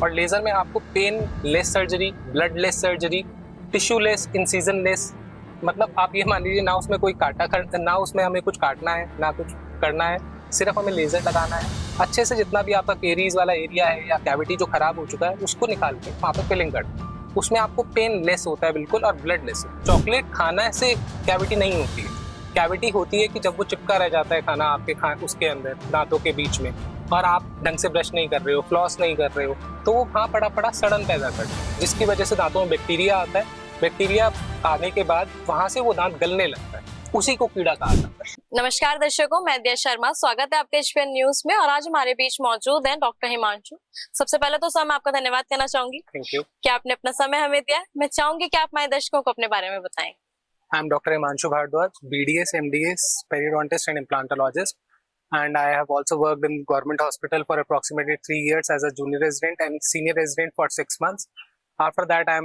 और लेजर में आपको painless surgery, bloodless surgery, tissueless, incisionless, मतलब आप ये मान लीजिए ना उसमें कोई ना उसमें हमें कुछ काटना है ना कुछ करना है, सिर्फ हमें लेजर लगाना है। अच्छे से जितना भी आपका केरीज वाला एरिया है या कैविटी जो खराब हो चुका है उसको निकाल के वहाँ पे फिलिंग कर दें। उसमें आपको पेन लेस होता है बिल्कुल, और ब्लड लेस। चॉकलेट खाना से कैविटी नहीं होती है। कैविटी होती है कि जब वो चिपका रह जाता है खाना आपके उसके अंदर दांतों के बीच में, और आप ढंग से ब्रश नहीं कर रहे हो, फ्लॉस नहीं कर रहे हो, तो वो वहाँ पड़ा पड़ा सड़न पैदा करता है, जिसकी वजह से दांतों में बैक्टीरिया आता है। बैक्टीरिया आने के बाद वहाँ से वो दांत गलने लगता है, उसी को कीड़ा कहा जाता है। नमस्कार दर्शकों, मैं दिया शर्मा, स्वागत है आपके एचपीएन न्यूज में। और आज हमारे बीच मौजूद हैं डॉक्टर हिमांशु। सबसे पहले तो सर मैं आपका धन्यवाद करना चाहूंगी। थैंक यू कि आपने अपना समय हमें दिया। मैं चाहूंगी कि आप हमारे दर्शकों को अपने बारे में बताएं। I am doctor Himanshu Bhardwaj, BDS, MDS, periodontist and implantologist, and I have also worked in government hospital for approximately 3 years as a junior resident and senior resident for 6 months. After that, I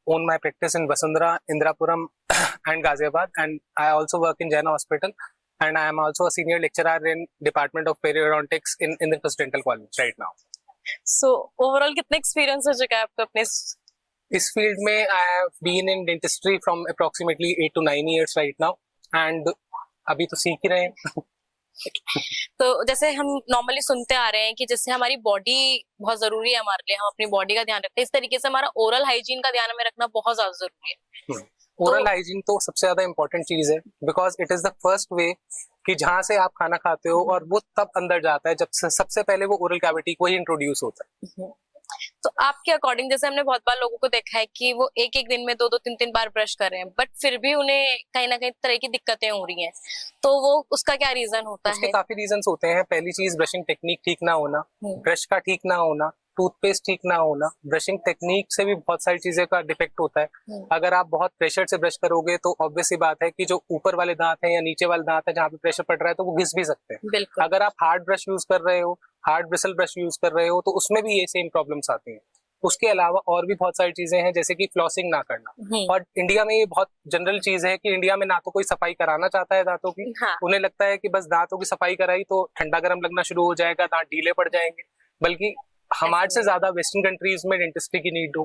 own my practice in Vasundhara, Indirapuram and Ghaziabad, and I also work in Jaina Hospital, and I am also a senior lecturer in Department of Periodontics in Indra Dental College right now. So overall कितना experience हो चुका है आपको अपने इस field में? I have been in dentistry from approximately 8 to 9 years right now, and अभी तो सीख ही रहे हैं। तो जैसे हम नॉर्मली सुनते आ रहे हैं कि जैसे हमारी बॉडी बहुत जरूरी है हमारे लिए, हम अपनी बॉडी का ध्यान रखते हैं, इस तरीके से हमारा ओरल हाइजीन का ध्यान हमें रखना बहुत ज्यादा जरूरी है। ओरल हाइजीन तो सबसे ज्यादा इंपॉर्टेंट चीज है, because it is the first way कि जहां से आप खाना खाते हो और वो तब अंदर जाता है जब सबसे पहले वो ओरल कैविटी को ही इंट्रोड्यूस होता है। तो आपके अकॉर्डिंग, जैसे हमने बहुत बार लोगों को देखा है कि वो एक एक दिन में 2-2 3-3 बार ब्रश कर रहे हैं, बट फिर भी उन्हें कहीं ना कहीं तरह की दिक्कतें हो रही हैं, तो वो उसका क्या रीजन होता उसके है? काफी रीजंस होते हैं। पहली चीज, ब्रशिंग टेक्निक ठीक ना होना, ब्रश का ठीक ना होना, टूथपेस्ट ठीक ना होना। ब्रशिंग टेक्निक से भी बहुत सारी चीजें का डिफेक्ट होता है। अगर आप बहुत प्रेशर से ब्रश करोगे तो ऑब्वियस सी बात है कि जो ऊपर वाले दांत हैं या नीचे वाले दांत है जहाँ पे प्रेशर पड़ रहा है तो वो घिस भी सकते हैं। अगर आप हार्ड ब्रश यूज कर रहे हो, हार्ड ब्रिसल ब्रश यूज कर रहे हो, तो उसमें भी ये सेम प्रॉब्लम्स आती हैं। उसके अलावा और भी बहुत सारी चीजें हैं, जैसे कि फ्लॉसिंग ना करना। और इंडिया में ये बहुत जनरल चीज है कि इंडिया में ना तो कोई सफाई कराना चाहता है दांतों की। उन्हें लगता है कि बस दांतों की सफाई कराई तो ठंडा गर्म लगना शुरू हो जाएगा, दांत ढीले पड़ जाएंगे। बल्कि हमारे से ज्यादा वेस्टर्न कंट्रीज में डेंटिस्ट्री की नीड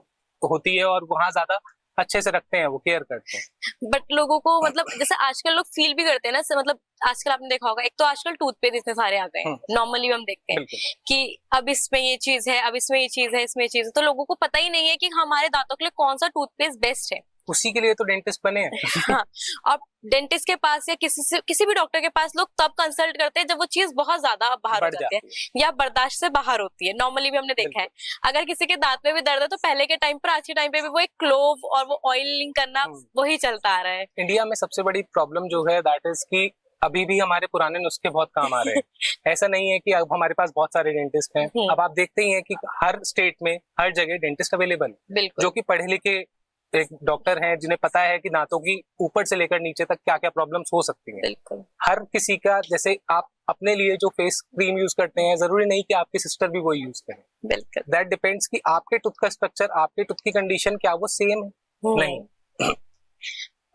होती है और वहाँ ज्यादा अच्छे से रखते हैं, वो केयर करते हैं। बट लोगों को मतलब जैसे आजकल लोग फील भी करते हैं ना, मतलब आजकल आपने देखा होगा, एक तो आजकल टूथपेस्ट इतने सारे आ गए हैं, नॉर्मली हम देखते हैं कि अब इसमें ये चीज है, अब इसमें ये चीज है, इसमें ये चीज है, तो लोगों को पता ही नहीं है कि हमारे दांतों के लिए कौन सा टूथपेस्ट बेस्ट है। उसी के लिए तो डेंटिस्ट बने हैं। हाँ, और डेंटिस्ट के पास या किसी भी डॉक्टर के पास लोग तब कंसल्ट करते हैं जब वो चीज बहुत ज्यादा बाहर हो जाती है या बर्दाश्त से बाहर होती है। नॉर्मली भी हमने देखा है, अगर किसी के दांत में भी दर्द है तो पहले के टाइम पर, आज के टाइम पे भी वो एक क्लोव और वो ऑयलिंग करना वही चलता आ रहा है। इंडिया में सबसे बड़ी प्रॉब्लम जो है दैट इज कि अभी भी हमारे पुराने नुस्खे बहुत काम आ रहे हैं। ऐसा नहीं है कि अब हमारे पास बहुत सारे डेंटिस्ट हैं। अब आप देखते ही हैं कि हर स्टेट में हर जगह डेंटिस्ट अवेलेबल है, जो कि पढ़े लिखे एक डॉक्टर हैं, जिन्हें पता है कि दांतों की ऊपर से लेकर नीचे तक क्या क्या प्रॉब्लम्स हो सकती हैं। हर किसी का, जैसे आप अपने लिए जो फेस क्रीम यूज करते हैं, जरूरी नहीं कि आपकी सिस्टर भी वो यूज करें। दैट डिपेंड्स कि आपके टूथ का स्ट्रक्चर, आपके टूथ की कंडीशन क्या वो सेम है नहीं।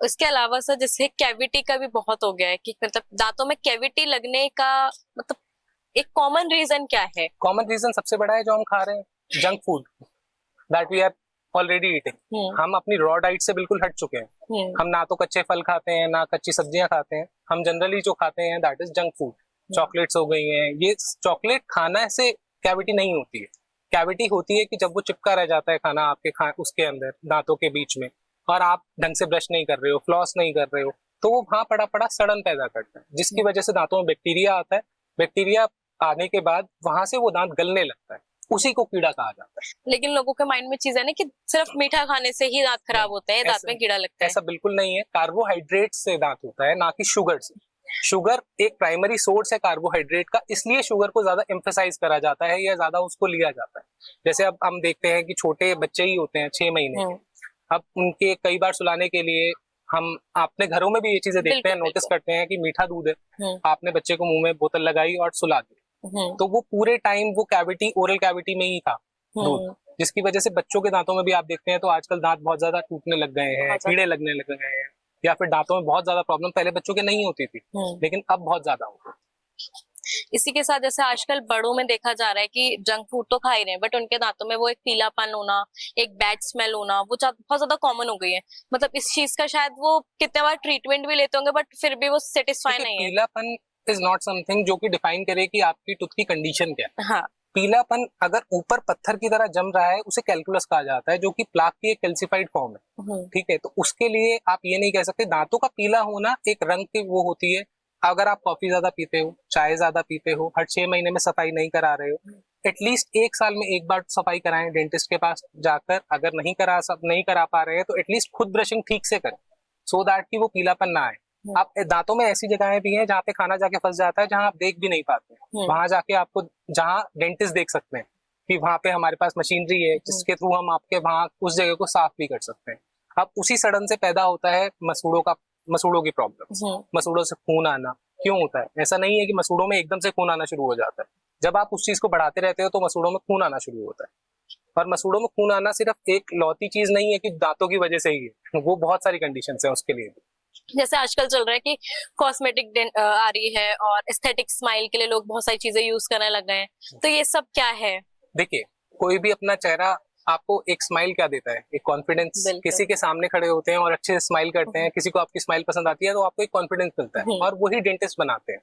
उसके अलावा सर, जैसे कैविटी का भी बहुत हो गया है कि मतलब दांतों में कैविटी लगने का मतलब एक कॉमन रीजन क्या है? कॉमन रीजन सबसे बड़ा है जो हम खा रहे हैं, junk food that we are already eating. हम अपनी रॉ डाइट से बिल्कुल हट चुके हैं। हम ना तो कच्चे फल खाते हैं ना कच्ची सब्जियां खाते हैं। हम जनरली जो खाते हैं that is junk food. Chocolates हो गई हैं, ये चॉकलेट खाना से कैविटी नहीं होती है। कैविटी होती है कि जब वो चिपका रह जाता है खाना आपके उसके अंदर दांतों के बीच में, और आप ढंग से ब्रश नहीं कर रहे हो, फ्लॉस नहीं कर रहे हो, तो वो वहाँ पड़ा पड़ा सड़न पैदा करता है, जिसकी वजह से दांतों में बैक्टीरिया आता है। बैक्टीरिया आने के बाद वहां से वो दांत गलने लगता है, उसी को कीड़ा कहा जाता है। लेकिन लोगों के माइंड में चीज है ना कि सिर्फ मीठा खाने से ही दांत खराब होते हैं, दांत में कीड़ा लगता है। ऐसा बिल्कुल नहीं है। कार्बोहाइड्रेट से दांत होता है, ना कि शुगर से। शुगर एक प्राइमरी सोर्स है कार्बोहाइड्रेट का, इसलिए शुगर को ज्यादा एम्फेसाइज करा जाता है या ज्यादा उसको लिया जाता है। जैसे अब हम देखते हैं कि छोटे बच्चे ही होते हैं 6 महीने के, अब उनके कई बार सुलाने के लिए हम अपने घरों में भी ये चीजें देखते हैं, नोटिस करते हैं कि मीठा दूध है, आपने बच्चे को मुंह में बोतल लगाई और सुला दी, तो वो पूरे टाइम वो कैविटी, ओरल कैविटी में ही था दूध, जिसकी वजह से बच्चों के दांतों में भी आप देखते हैं तो आजकल दांत बहुत ज्यादा टूटने लग गए हैं, कीड़े लगने लग गए हैं, या फिर दांतों में बहुत ज्यादा प्रॉब्लम पहले बच्चों के नहीं होती थी लेकिन अब बहुत ज्यादा होती है। इसी के साथ जैसे आजकल बड़ों में देखा जा रहा है कि जंक फूड तो खा ही रहे हैं बट उनके दांतों में वो एक पीलापन होना, एक बैड स्मेल होना, वो बहुत ज्यादा कॉमन हो गई है। मतलब इस चीज का शायद वो कितने बार ट्रीटमेंट भी लेते होंगे बट फिर भी वो सेटिस्फाई नहीं है। पीलापन इज नॉट समथिंग जो कि डिफाइन करे कि आपकी टूथ की कंडीशन क्या है। हाँ। पीलापन अगर ऊपर पत्थर की तरह जम रहा है उसे कैलकुलस कहा जाता है, जो कि प्लाक की एक कैल्सिफाइड फॉर्म है। ठीक है, तो उसके लिए आप ये नहीं कह सकते। दांतों का पीला होना एक रंग की वो होती है। अगर आप कॉफी ज्यादा पीते हो, चाय ज्यादा पीते हो, हर 6 महीने में सफाई नहीं करा रहे हो, एटलीस्ट 1 साल में एक बार सफाई कराएं डेंटिस्ट के पास जाकर। अगर नहीं करा पा रहे हैं तो एटलीस्ट खुद ब्रशिंग ठीक से करें, सो दैट कि वो पीलापन ना आए। आप दांतों में ऐसी जगहें भी हैं जहाँ पे खाना जाके फंस जाता है, जहाँ आप देख भी नहीं पाते, वहां जाके आपको, जहाँ डेंटिस्ट देख सकते हैं कि वहां पे हमारे पास मशीनरी है जिसके थ्रू हम आपके वहां उस जगह को साफ भी कर सकते हैं। अब उसी सड़न से पैदा होता है मसूड़ों की प्रॉब्लम, मसूड़ों से खून आना। क्यों होता है? ऐसा नहीं है कि मसूड़ों में एकदम से खून आना शुरू हो जाता है। जब आप उस चीज को बढ़ाते रहते हो तो मसूड़ों में खून आना शुरू होता है। और मसूड़ों में खून आना सिर्फ एक लौती चीज नहीं है कि दांतों की वजह से ही है, वो बहुत सारी कंडीशंस हैं उसके लिए भी। जैसे आजकल चल रहा है कि कॉस्मेटिक आ रही है और एस्थेटिक स्माइल के लिए लोग बहुत सारी चीजें यूज करने लग गए हैं, तो ये सब क्या है? देखिए, कोई भी अपना चेहरा आपको एक स्माइल क्या देता है? एक कॉन्फिडेंस। किसी के सामने खड़े होते हैं और अच्छे से स्माइल करते हैं, किसी को आपकी स्माइल पसंद आती है तो आपको एक कॉन्फिडेंस मिलता है, और वही डेंटिस्ट बनाते हैं।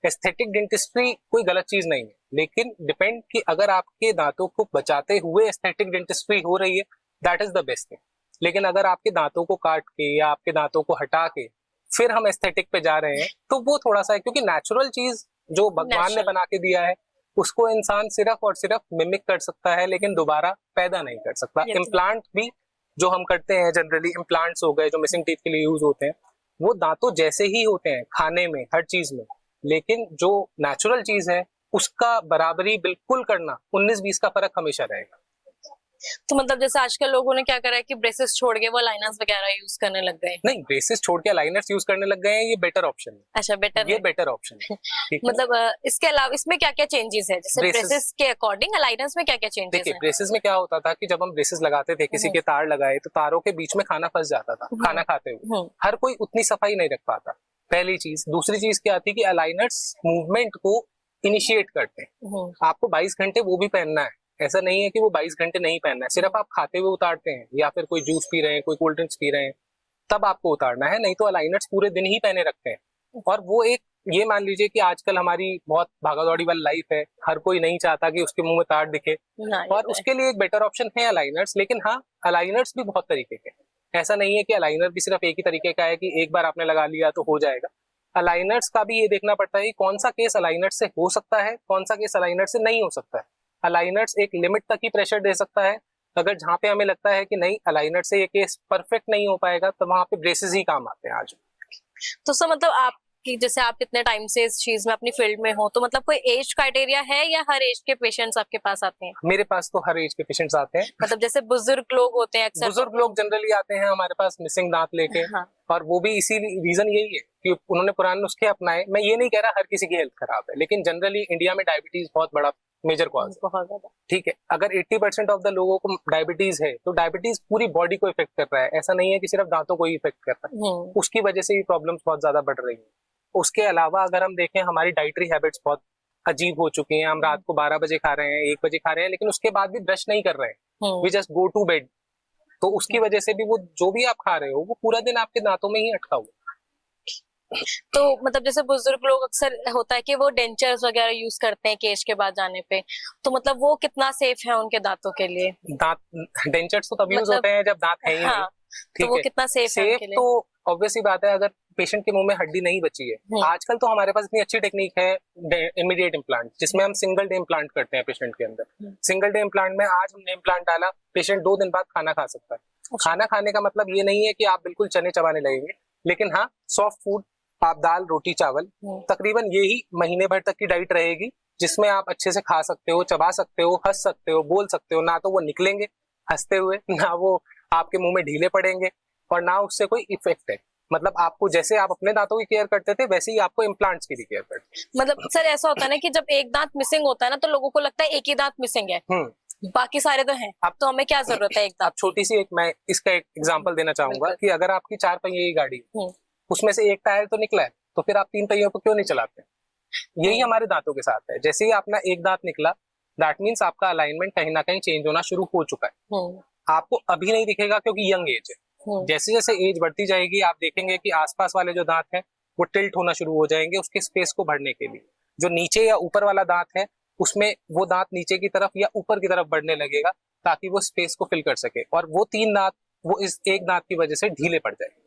एस्थेटिक डेंटिस्ट्री कोई गलत चीज नहीं है, लेकिन डिपेंड कि अगर आपके दांतों को बचाते हुए एस्थेटिक डेंटिस्ट्री हो रही है, that is the best thing. लेकिन अगर आपके दांतों को काट के या आपके दांतों को हटा के फिर हम एस्थेटिक पे जा रहे हैं तो वो थोड़ा सा है, क्योंकि नेचुरल चीज जो भगवान ने बना के दिया है उसको इंसान सिर्फ और सिर्फ मिमिक कर सकता है, लेकिन दोबारा पैदा नहीं कर सकता। इम्प्लांट भी जो हम करते हैं, जनरली इम्प्लांट्स हो गए जो मिसिंग टीथ के लिए यूज होते हैं, वो दांतों जैसे ही होते हैं खाने में, हर चीज में। लेकिन जो नेचुरल चीज है उसका बराबरी बिल्कुल करना, 19-20 का फर्क हमेशा रहेगा। तो मतलब जैसे आजकल लोगों ने क्या करा है कि ब्रेसेस छोड़ के वो लाइनर्स वगैरह यूज करने लग गए। नहीं, ब्रेसेस छोड़ के लाइनर्स यूज करने लग गए हैं, ये बेटर ऑप्शन है। अच्छा, बेटर ये बेटर ऑप्शन है। मतलब इसके अलावा इसमें क्या क्या चेंजेस है? जैसे ब्रेसेस के अकॉर्डिंग लाइनर्स में क्या क्या चेंजेस है? देखिए, ब्रेसेस में क्या होता था कि जब हम ब्रेसेस लगाते थे, किसी के तार लगाए तो तारों के बीच में खाना फंस जाता था खाना खाते हुए। हर कोई उतनी सफाई नहीं रख पाता, पहली चीज। दूसरी चीज क्या थी कि अलाइनर्स मूवमेंट को इनिशिएट करते हैं। आपको 22 घंटे वो भी पहनना है, ऐसा नहीं है कि वो 22 घंटे नहीं पहनना है। सिर्फ आप खाते हुए उतारते हैं या फिर कोई जूस पी रहे हैं, कोई कोल्ड ड्रिंक्स पी रहे हैं, तब आपको उतारना है, नहीं तो अलाइनर्स पूरे दिन ही पहने रखते हैं। और वो एक, ये मान लीजिए कि आजकल हमारी बहुत भागादौड़ी वाली लाइफ है, हर कोई नहीं चाहता कि उसके मुंह में तार दिखे, और उसके लिए एक बेटर ऑप्शन है अलाइनर्स। लेकिन हाँ, अलाइनर्स भी बहुत तरीके के, ऐसा नहीं है कि अलाइनर भी सिर्फ एक ही तरीके का है कि एक बार आपने लगा लिया तो हो जाएगा। अलाइनर्स का भी ये देखना पड़ता है कि कौन सा केस अलाइनर से हो सकता है, कौन सा केस अलाइनर से नहीं हो सकता है। अलाइनर्स एक लिमिट तक ही प्रेशर दे सकता है। अगर जहाँ पे हमें लगता है कि नहीं, अलाइनर से ये केस परफेक्ट नहीं हो पाएगा, तो वहां पे ब्रेसेस ही काम आते हैं आज। तो सर मतलब आपकी, जैसे आप इतने टाइम से इस चीज में अपनी फील्ड में हो, तो मतलब कोई एज क्राइटेरिया है या हर एज के पेशेंट्स आपके पास आते हैं? मेरे पास तो हर एज के पेशेंट्स आते हैं। मतलब जैसे बुजुर्ग लोग होते हैं अक्सर, बुजुर्ग लोग जनरली आते हैं हमारे पास मिसिंग दांत लेके। हाँ। और वो भी इसी रीजन यही है कि उन्होंने पुराने नुस्खे अपनाए। मैं ये नहीं कह रहा हर किसी की हेल्थ खराब है, लेकिन जनरली इंडिया में डायबिटीज बहुत बड़ा मेजर कॉज है। ठीक है, अगर 80% ऑफ द लोगों को डायबिटीज है तो डायबिटीज पूरी बॉडी को इफेक्ट कर रहा है, ऐसा नहीं है कि सिर्फ दांतों को ही इफेक्ट कर रहा है। उसकी वजह से ये प्रॉब्लम्स बहुत ज्यादा बढ़ रही है। उसके अलावा अगर हम देखें, हमारी डाइटरी हैबिट्स बहुत अजीब हो चुकी हैं। हम रात को 12 बजे खा रहे हैं, 1 बजे खा रहे हैं, लेकिन उसके बाद भी ब्रश नहीं कर रहे हैं, we just go to bed. तो उसकी वजह से भी वो जो भी आप खा रहे हो वो पूरा दिन आपके दांतों में ही अटका हुआ। तो मतलब जैसे बुजुर्ग लोग अक्सर होता है कि वो डेंचर्स वगैरह यूज करते हैं केश के बाद जाने पे, तो मतलब वो कितना सेफ है उनके दांतों के लिए? दांत डेंचर्स तो तभी यूज होते हैं जब दांत है ही नहीं। तो वो कितना सेफ है उनके लिए? तो ऑब्वियसली बात है, अगर पेशेंट के मुंह में हड्डी नहीं बची है, आजकल तो हमारे पास इतनी अच्छी टेक्निक है इमीडिएट इम्प्लांट, जिसमें हम सिंगल डे इम्प्लांट करते हैं पेशेंट के अंदर। सिंगल डे इम्प्लांट में आज हमने इम्प्लांट डाला, पेशेंट 2 दिन बाद खाना खा सकता है। खाना खाने का मतलब ये नहीं है कि आप बिल्कुल चने चबाने लगेंगे, लेकिन हाँ, सॉफ्ट फूड, आप दाल रोटी चावल, तकरीबन यही महीने भर तक की डाइट रहेगी, जिसमें आप अच्छे से खा सकते हो, चबा सकते हो, हंस सकते हो, बोल सकते हो। ना तो वो निकलेंगे हंसते हुए, ना वो आपके मुंह में ढीले पड़ेंगे, और ना उससे कोई इफेक्ट है। मतलब आपको जैसे आप अपने दांतों की केयर करते थे, वैसे ही आपको इम्प्लांट्स की भी केयर करते हैं। मतलब सर ऐसा होता है ना कि जब एक दांत मिसिंग होता है ना, तो लोगों को लगता है एक ही दांत मिसिंग है, बाकी सारे तो हैं। अब तो हमें क्या जरूरत है एक दांत? छोटी सी मैं इसका एक एग्जांपल देना चाहूंगा कि अगर आपकी 4 पहिए की गाड़ी, उसमें से एक टायर तो निकला है, तो फिर आप 3 पहियों को क्यों नहीं चलाते? यही हमारे दांतों के साथ है। जैसे ही अपना एक दांत निकला, दैट मीन्स आपका अलाइनमेंट कहीं ना कहीं चेंज होना शुरू हो चुका है। आपको अभी नहीं दिखेगा क्योंकि यंग एज है। जैसे जैसे एज बढ़ती जाएगी आप देखेंगे कि आसपास वाले जो दांत हैं वो टिल्ट होना शुरू हो जाएंगे उसके स्पेस को भरने के लिए। जो नीचे या ऊपर वाला दांत है उसमें वो दांत नीचे की तरफ या ऊपर की तरफ बढ़ने लगेगा ताकि वो स्पेस को फिल कर सके, और वो 3 दांत वो इस एक दांत की वजह से ढीले पड़ जाएंगे।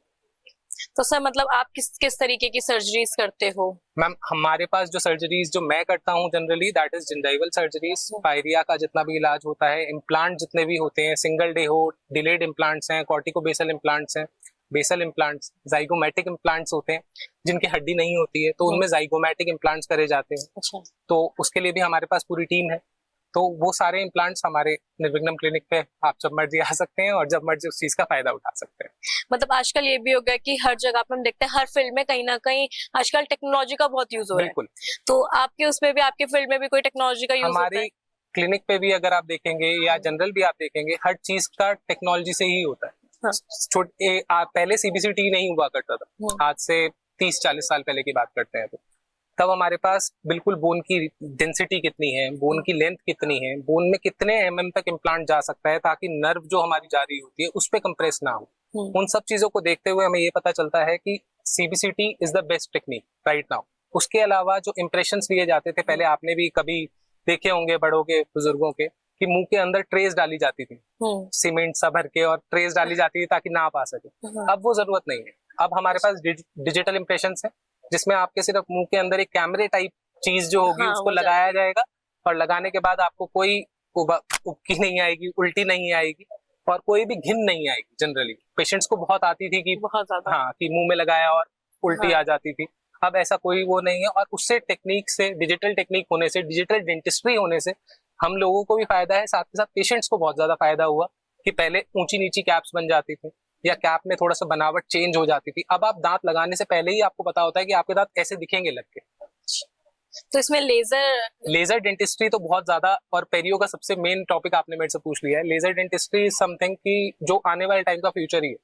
तो सर मतलब आप किस तरीके की सर्जरीज करते हो? मैम हमारे पास जो सर्जरीज जो मैं करता हूँ generally that is gingival surgeries. Pyorrhoea का जितना भी इलाज होता है, इम्प्लांट जितने भी होते हैं, सिंगल डे हो, डिलेड इम्प्लांट्स हैं, कॉर्टिकोबेसल इम्प्लांट्स हैं, बेसल इम्प्लांट्स, जाइगोमैटिक इम्प्लांट्स होते हैं जिनकी हड्डी नहीं होती है तो उनमें जाइगोमैटिक इम्प्लांट्स करे जाते हैं। अच्छा। तो उसके लिए भी हमारे पास पूरी टीम है। तो वो सारे इम्प्लांट्स हमारे निर्विघ्नम क्लिनिक पे आप जब मर्जी आ सकते हैं और जब मर्जी उस चीज का फायदा उठा सकते हैं। मतलब आजकल ये भी हो गया कि हर जगह पे हम देखते हैं, हर फील्ड में कहीं ना कहीं आजकल टेक्नोलॉजी का बहुत यूज हो रहा है। बिल्कुल। तो आपके उसमें भी, आपके फील्ड में भी कोई टेक्नोलॉजी का यूज होता है? हमारी क्लिनिक पे भी अगर आप देखेंगे या जनरल भी आप देखेंगे, हर चीज का टेक्नोलॉजी से ही होता है। हाँ। पहले सीबीसीटी नहीं हुआ करता था, आज से 30-40 साल पहले की बात करते हैं तो तब हमारे पास बिल्कुल बोन की डेंसिटी कितनी है, बोन की लेंथ कितनी है, बोन में कितने mm तक इम्प्लांट जा सकता है ताकि नर्व जो हमारी जा रही होती है उस पे कंप्रेस ना हो। उन सब चीजों को देखते हुए हमें ये पता चलता है कि CBCT is the best technique right now. उसके अलावा जो इम्प्रेशंस लिए जाते थे पहले, आपने भी कभी देखे होंगे बड़ों के, बुजुर्गों के, कि मुंह के अंदर ट्रेस डाली जाती थी सीमेंट सा भर के, और ट्रेस डाली जाती थी ताकि नाप आ सके। अब वो जरूरत नहीं है। अब हमारे पास डिजिटल इम्प्रेशंस है जिसमें आपके सिर्फ मुंह के अंदर एक कैमरे टाइप चीज जो होगी उसको लगाया जाएगा, और लगाने के बाद आपको कोई उबकी नहीं आएगी, उल्टी नहीं आएगी, और कोई भी घिन नहीं आएगी। जनरली पेशेंट्स को बहुत आती थी कि बहुत ज्यादा, हाँ, कि मुंह में लगाया और उल्टी आ जाती थी। अब ऐसा कोई वो नहीं है, और उससे टेक्निक से, डिजिटल टेक्निक होने से, डिजिटल डेंटिस्ट्री होने से हम लोगों को भी फायदा है, साथ के साथ पेशेंट्स को बहुत ज्यादा फायदा हुआ कि पहले ऊंची नीची कैप्स बन जाती थी या कैप में थोड़ा सा बनावट चेंज हो जाती थी। अब आप दांत लगाने से पहले ही आपको पता होता है कि आपके दांत ऐसे दिखेंगे लग के। तो इसमें लेजर डेंटिस्ट्री तो बहुत ज्यादा, और पेरियो का सबसे मेन टॉपिक आपने मेरे से पूछ लिया है। लेजर डेंटिस्ट्री इज समथिंग कि जो आने वाले टाइम का फ्यूचर ही है।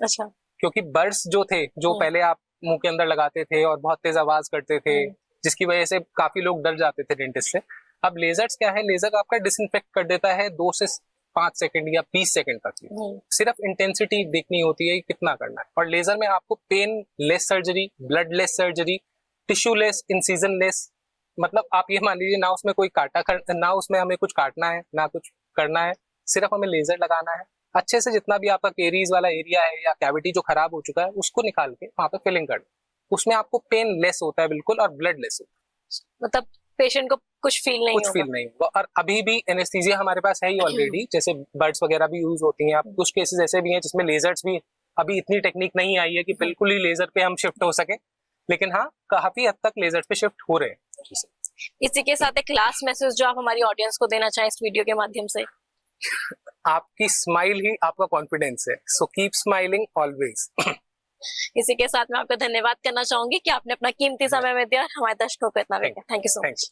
अच्छा। क्योंकि बर्ड्स जो थे, जो पहले आप मुंह के अंदर लगाते थे और बहुत तेज आवाज करते थे जिसकी वजह से काफी लोग डर जाते थे डेंटिस्ट से, अब लेजर्स क्या है, लेजर आपका डिसइंफेक्ट कर देता है 2 से 5 सेकंड या 20 सेकंड तक। सिर्फ इंटेंसिटी देखनी होती है कितना करना है, और लेजर में आपको painless surgery, bloodless surgery, tissueless, incisionless, मतलब आप ये मान लीजिए ना उसमें कोई ना उसमें हमें कुछ काटना है ना कुछ करना है, सिर्फ हमें लेजर लगाना है। अच्छे से जितना भी आपका केरीज वाला एरिया है या कैविटी जो खराब हो चुका है उसको निकाल के वहां पे फिलिंग करना, उसमें आपको पेन लेस होता है बिल्कुल, और ब्लड लेस होता है। मतलब पेशेंट को कुछ फील नहीं होगा। और अभी भी एनेस्थीसिया हमारे पास है ही ऑलरेडी, जैसे बर्ड्स वगैरह भी यूज होती हैं। अब कुछ केसेस ऐसे भी हैं जिसमें लेजर्स भी, अभी इतनी टेक्निक नहीं आई है कि बिल्कुल ही लेजर पे हम शिफ्ट हो सके, लेकिन हाँ काफी हद तक लेजर पे शिफ्ट हो रहे हैं। इसी के साथ एक लास्ट मैसेज जो आप हमारी ऑडियंस को देना चाहें इस वीडियो के माध्यम से। आपकी स्माइल ही आपका कॉन्फिडेंस है, सो कीप स्माइलिंग ऑलवेज। इसी के साथ मैं आपको धन्यवाद करना चाहूंगी कि आपने अपना कीमती समय में दिया और हमारे दर्शकों को इतना दिया। Thank you so much.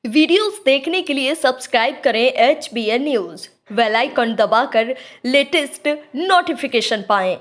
Videos देखने के लिए सब्सक्राइब करें HBN न्यूज, बेल आइकन दबाकर लेटेस्ट नोटिफिकेशन पाएं।